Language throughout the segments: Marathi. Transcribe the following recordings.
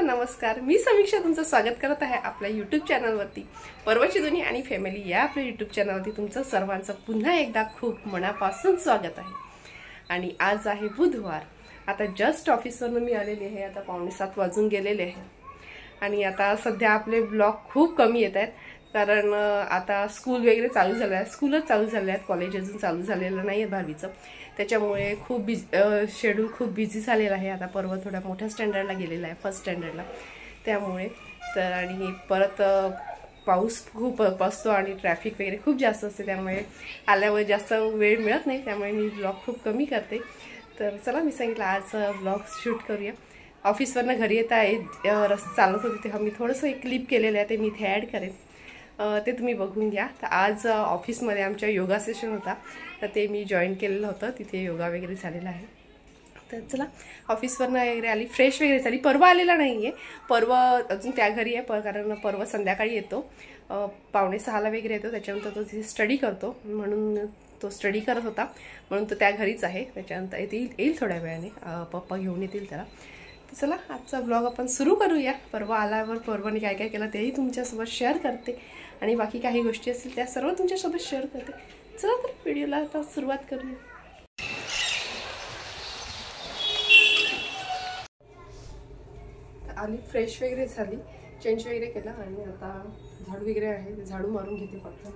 नमस्कार, मी समीक्षा तुमचं स्वागत करत आहे आपल्या यूट्यूब चॅनलवरती पर्वची दुनिया आणि फॅमिली या आपल्या यूट्यूब चॅनलवरती तुमचं सर्वांचं पुन्हा एकदा खूप मनापासून स्वागत आहे। आणि आज आहे बुधवार। आता जस्ट ऑफिसवरून मी आलेली आहे। आता 6:45 वाजून गेलेले आहे आणि आता सध्या आपले ब्लॉग खूप कमी येत आहेत कारण आता स्कूल वगैरे चालू झालं आहे, स्कूलच चालू झाले आहेत, कॉलेज अजून चालू झालेलं नाही आहे 12वीचं। त्याच्यामुळे खूप शेड्यूल खूप बिझी झालेला आहे। आता पर्व थोड्या मोठ्या स्टँडर्डला गेलेला आहे, फर्स्ट स्टँडर्डला, त्यामुळे तर आणि परत पाऊस खूप असतो आणि ट्रॅफिक वगैरे खूप जास्त असते, त्यामुळे आल्यावर जास्त वेळ मिळत नाही, त्यामुळे मी ब्लॉग खूप कमी करते। तर चला, मी सांगितलं आज ब्लॉग शूट करूया। ऑफिसवरनं घरी येता चालत होते तेव्हा मी थोडंसं एक क्लिप केलेलं आहे, ते मी इथे ॲड करेन, ते तुम्ही बघून घ्या। तर आज ऑफिसमध्ये आमच्या योगा सेशन होता, तर ते मी जॉईन केलेलं होतं, तिथे योगा वगैरे झालेला आहे। तर चला, ऑफिसवरनं वगैरे आली, फ्रेश वगैरे झाली। पर्व आलेला नाही आहे, पर्व अजून त्या घरी आहे, कारण पर्व संध्याकाळी येतो, 5:45ला वगैरे येतो, त्याच्यानंतर तो तिथे स्टडी करतो, म्हणून तो स्टडी करत होता, म्हणून तो त्या घरीच आहे। त्याच्यानंतर येईल थोड्या वेळाने, पप्पा घेऊन येतील त्याला। तर चला, आजचा ब्लॉग आपण सुरू करूया। पर्व आल्यावर पर्वने काय काय केलं तेही तुमच्यासोबत शेअर करते आणि बाकी काही गोष्टी असतील त्या सर्व तुमच्यासोबत शेअर करते। चला तर व्हिडिओला आता सुरुवात करूया। आली, फ्रेश वगैरे झाली, चेंज वगैरे केला आणि आता झाडू वगैरे आहे, झाडू मारून घेते पटकन।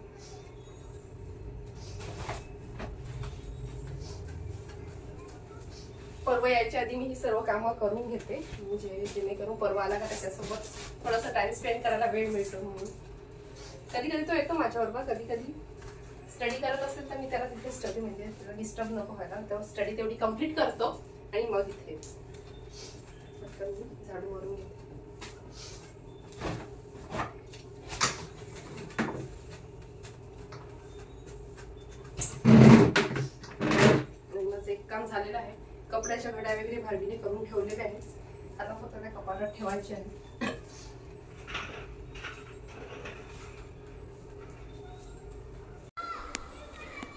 पर्व यायच्या आधी मी ही सर्व कामं करून घेते, म्हणजे जेणेकरून पर्व आला का त्याच्यासोबत थोडासा टाइम स्पेंड करायला वेळ मिळतो म्हणून। कधी कधी तो येतो माझ्याबरोबर, कधी कधी स्टडी करत असेल तर मी त्याला तिथे स्टडी म्हणजे त्याला डिस्टर्ब नको व्हायला, तेव्हा स्टडी तेवढी कंप्लीट करतो आणि मग इथे झाडू मारून घेते। माझं एक काम झालेलं आहे, कपड्याच्या घड्या वगैरे भार्गीने करून ठेवलेले आहेत, आता फक्त त्या कपाटात ठेवायचे आहे।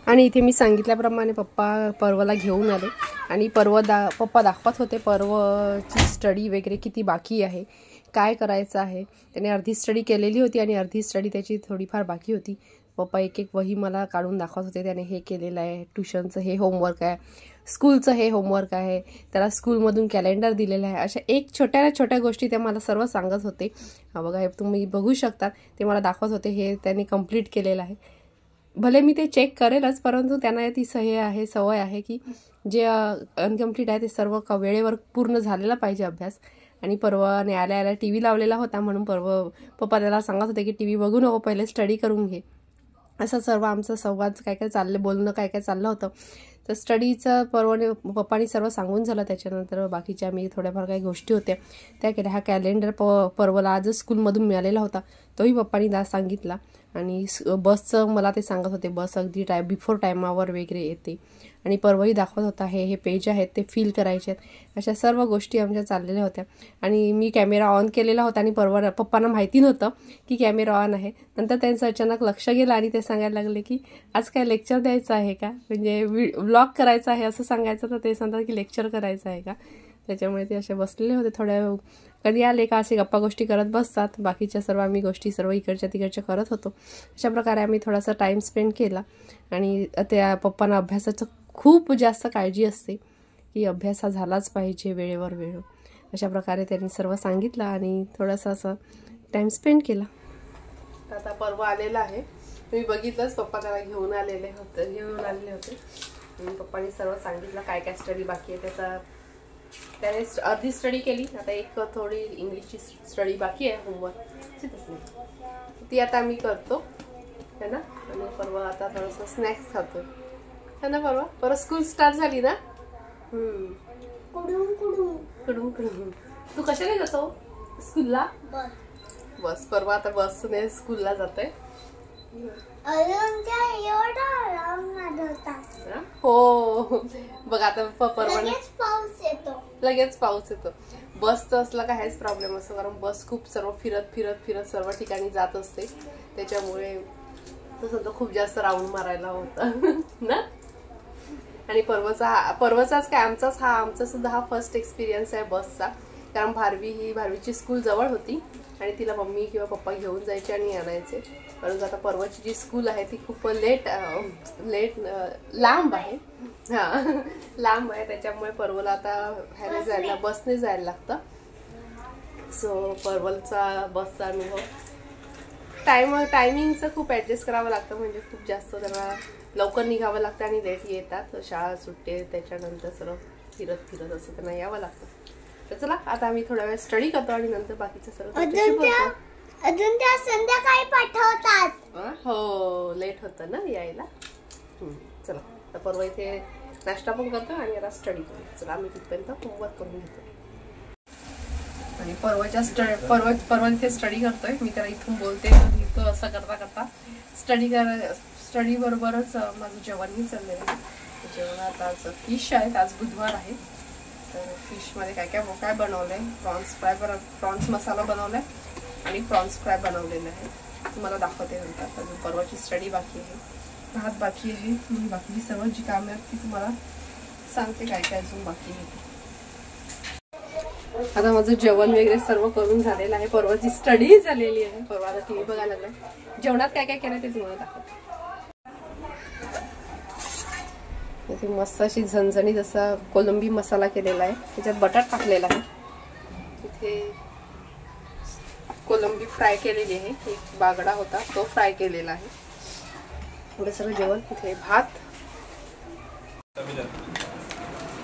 आणि इथे मी सांगितल्याप्रमाणे पप्पा पर्वला घेऊन आले आणि पप्पा दाखवत होते पर्वची स्टडी वगैरे किती बाकी आहे, काय करायचं आहे। त्याने अर्धी स्टडी केलेली होती आणि अर्धी स्टडी त्याची थोडीफार बाकी होती। पप्पा एक एक वही मला काढून दाखवत होते, त्याने हे केलेलं आहे, ट्युशनचं हे होमवर्क आहे, स्कूलचं हे होमवर्क आहे, त्याला स्कूलमधून कॅलेंडर दिलेलं आहे, अशा एक छोट्या गोष्टी ते मला सर्व सांगत होते। हा बघा, हे तुम्ही बघू शकता, ते मला दाखवत होते, हे त्यांनी कंप्लीट केलेलं आहे। भले मी ते चेक करेलच, परंतु त्यांना ती सवय आहे की जे अनकम्प्लीट आहे ते सर्व वेळेवर पूर्ण झालेला पाहिजे अभ्यास। आणि पर्वने आल्या TV लावलेला होता, म्हणून पप्पा त्याला सांगत होते की TV बघू नको, पहिले स्टडी करून घे। असं सर्व आमचं संवाद काय चाललं, बोलणं काय चाललं होतं। तर स्टडीचं पप्पानी सर्व सांगून झालं, त्याच्यानंतर बाकीच्या मी थोड्याफार काही गोष्टी होत्या त्या केल्या। हा कॅलेंडर पर्वला आजच स्कूलमधून मिळालेला होता, तोही पप्पानी सांगितला। आणि बसचं मला ते सांगत होते, बस अगदी बिफोर टायमावर वगैरे येते, आणि पर्वही दाखवत होता हे पेज आहेत ते फिल करायचे आहेत। अशा सर्व गोष्टी आमच्या चाललेल्या होत्या आणि मी कॅमेरा ऑन केलेला होता आणि पप्पांना माहिती नव्हतं की कॅमेरा ऑन आहे। नंतर त्यांचं अचानक लक्ष गेलं आणि ते सांगायला लागले की आज काय लेक्चर द्यायचं आहे का, म्हणजे व्लॉग करायचा आहे असं सांगायचं, तर ते सांगतात की लेक्चर करायचं आहे का। त्याच्यामुळे ते असे बसलेले होते, थोड्या कधी आले का असे गप्पा गोष्टी करत बसतात, बाकीच्या सर्व आम्ही गोष्टी सर्व इकडच्या तिकडच्या करत होतो। अशा प्रकारे आम्ही थोडासा टाईम स्पेंड केला। आणि त्या पप्पांना अभ्यासाचं खूप जास्त काळजी असते की अभ्यास हा झालाच पाहिजे वेळेवर वेळ, अशा प्रकारे त्यांनी सर्व सांगितलं आणि थोडासा असं टाईम स्पेंड केला। आता पर्व आलेला आहे, तुम्ही बघितलंच, पप्पा त्याला घेऊन आलेले होते आणि पप्पांनी सर्व सांगितलं काय काय स्टडी बाकी आहे त्याचा। त्याने अर्धी स्टडी केली, आता एक थोडी इंग्लिशची स्टडी बाकी आहे, होमवर्क ती आता आम्ही करतो है ना। आणि पर्व आता थोडंसं स्नॅक्स खातो है ना। परत स्कूल स्टार्ट झाली ना, तू कशाने जातो स्कूलला? बस, पर्व आता बसने स्कूलला जातोय। हो बघ, आता लगेच पाऊस येतो। बसचं असलं का हेच प्रॉब्लेम असतो, कारण बस खूप सर्व फिरत सर्व ठिकाणी जात असते, त्याच्यामुळे तसं तर खूप जास्त राऊंड मारायला होतं ना। आणि पर्वचाच काय आमचा सुद्धा हा फर्स्ट एक्सपिरियन्स आहे बसचा, कारण भारवीची स्कूल जवळ होती आणि तिला मम्मी किंवा पप्पा घेऊन जायचे आणि आणायचे. परंतु आता परवाची जी स्कूल आहे ती खूप लांब आहे. लांब आहे, त्याच्यामुळे परवला आता ह्याने जायला बसने जायला लागतं. सो परवलचा बसचा अनुभव टायमिंगचं खूप ॲडजस्ट करावं लागतं. म्हणजे खूप जास्त त्यांना लवकर निघावं लागतं आणि लेट येतात. शाळा सुटते त्याच्यानंतर सर्व फिरत असं त्यांना यावं लागतं. तर चला आता आम्ही थोडा वेळ स्टडी करतो आणि नंतर बाकीचं सर्व अजून त्या संध्याकाळी पाठवतात. हो, लेट होतं ना यायला. चला आता परवा इथे नाश्ता पण करतो आणि आता स्टडी करू. चला आम्ही तिथपर्यंत होमवर्क करून घेतो. आणि परवा इथे स्टडी करतोय मी. त्याला इथून बोलते तो असं करता स्टडी बरोबरच माझं जेवणही चाललेलं आहे. जेवणात आज फिश आहेत. आज बुधवार आहे. तर फिशमध्ये काय बनवलं आहे. प्रॉन्स मसाला बनवला आहे आणि प्रॉन्स फ्राय बनवलेलं आहे. तुम्हाला दाखवते नंतर. अजून परवाची स्टडी बाकी आहे, भात बाकी आहे. मी बाकीची सर्व जी कामं आहेत ती तुम्हाला सांगते काय अजून बाकी आहे. आता माझं जेवण वगैरे सर्व करून झालेलं आहे. परवाची स्टडी झालेली आहे. परवा आता टीव्ही बघायला लागलाय. जेवणात काय केलं ते तुम्हाला दाखवते. इथे मस्त अशी झणझणीत असा कोलंबी मसाला केलेला आहे. त्याच्यात बटाट टाकलेला आहे. इथे कोलंबी फ्राय केलेली आहे. एक बागडा होता तो फ्राय केलेला आहे. एवढं सर्व जेवण. इथे भात.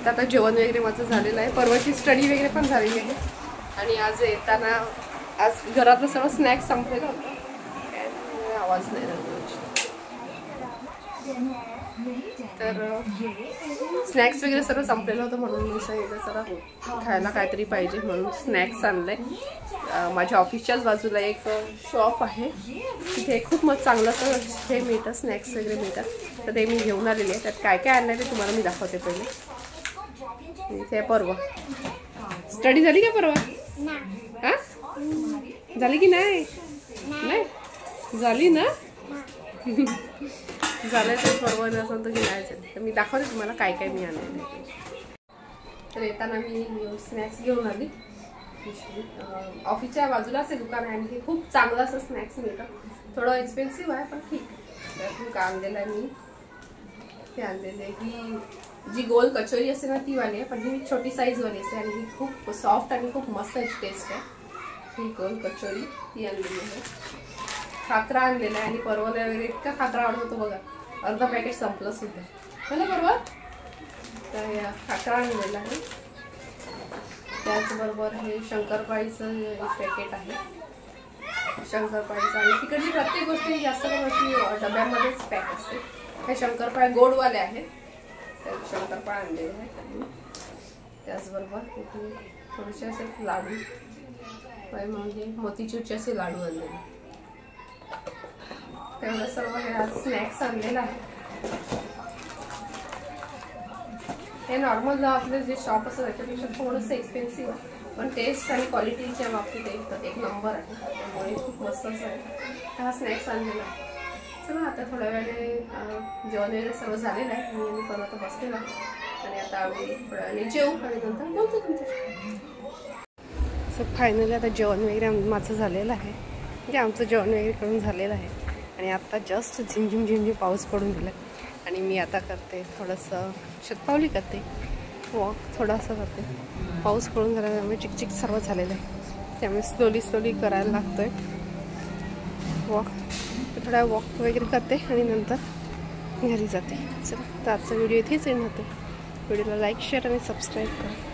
आता जेवण वगैरे माझं झालेलं आहे. परवाची स्टडी वगैरे पण झालेली आहे. आणि आज येताना आज घरातलं सर्व स्नॅक्स संपलेलं होतं. आवाज नाही राहिला. तर स्नॅक्स वगैरे सर्व संपलेलं होतं म्हणून मी सर्व खायला काहीतरी पाहिजे म्हणून स्नॅक्स आणलंय. माझ्या ऑफिसच्याच बाजूला एक शॉप आहे. तिथे खूप मस्त चांगलं हे मिळतं, स्नॅक्स वगैरे मिळतात. तर ते मी घेऊन आलेले आहे. त्यात काय आणलंय ते तुम्हाला मी दाखवते पहिले. इथे परवा स्टडी झाली का परवा? हा झाली की नाही? झाली ना? झालंय तर परवा नसेल तर घेण्याचं. तर मी दाखवते तुम्हाला काय मी आणलेलं. तर येताना मी स्नॅक्स घेऊन आली. ऑफिसच्या बाजूलाच हे दुकान आहे आणि हे खूप चांगलं असं स्नॅक्स मिळतं. थोडं एक्सपेन्सिव्ह आहे पण ठीक. त्यातून काय आणलेलं आहे मी, ते आणलेलं आहे ही जी गोल कचोरी असते ना ती वाली आहे. पण ही छोटी साईजवाली असते आणि ही खूप सॉफ्ट आणि खूप मस्त अशी टेस्ट आहे. ही गोल कचोरी ती आणलेली आहे. खाकरा आणलेला आहे आणि परवाला वगैरे इतका खाकरा आवडत होतो बघा. अर्धा पॅकेट संपलं सुद्धा मला परवा. तर खाकरा आणलेला आहे. त्याचबरोबर हे शंकरपाळीचं पॅकेट आहे. शंकरपाळीचं आणि तिकडची प्रत्येक गोष्टी जास्त करून डब्यामध्येच पॅक असते. हे शंकरपाळ्या गोडवाले आहेत. तर शंकरपाळ्या आणलेले आहेत. त्याचबरोबर इथे थोडेसे असे लाडू म्हणजे मोतीचूरचे असे लाडू आणलेले. तेवढं सर्व हे आज स्नॅक्स आणलेलं आहे. हे नॉर्मल आपले जे शॉप असतं त्याच्यापेक्षा थोडंसं एक्सपेन्सिव्ह आहे पण टेस्ट आणि क्वालिटीच्या बाबतीत एक नंबर आहे. त्यामुळे खूप मस्त असं आहे. हा स्नॅक्स आणलेला आहे. चला आता थोड्या वेळाने जेवण वगैरे सर्व झालेलं आहे. मी पण आता बसलेला आहे आणि आता आम्ही थोड्या वेळाने जेवू आणि नंतर बोलतो तुमच्याशी. सो फायनली आता जेवण वगैरे माझं झालेलं आहे. म्हणजे आमचं जेवण वगैरे करून झालेलं आहे आणि आता जस्ट झिमझिम पाऊस पडून गेला आणि मी आता करते थोडंसं शतपावली करते, वॉक थोडासा करते. पाऊस पडून झाल्यामुळे चिकचिक सर्व झालेलं आहे त्यामुळे स्लोली करायला लागतो आहे वॉक. थोडा वॉक वगैरे करते आणि नंतर घरी जाते. चला तर आजचा व्हिडिओ इथेच एंड होतो. व्हिडिओला लाईक शेअर आणि सबस्क्राईब करा.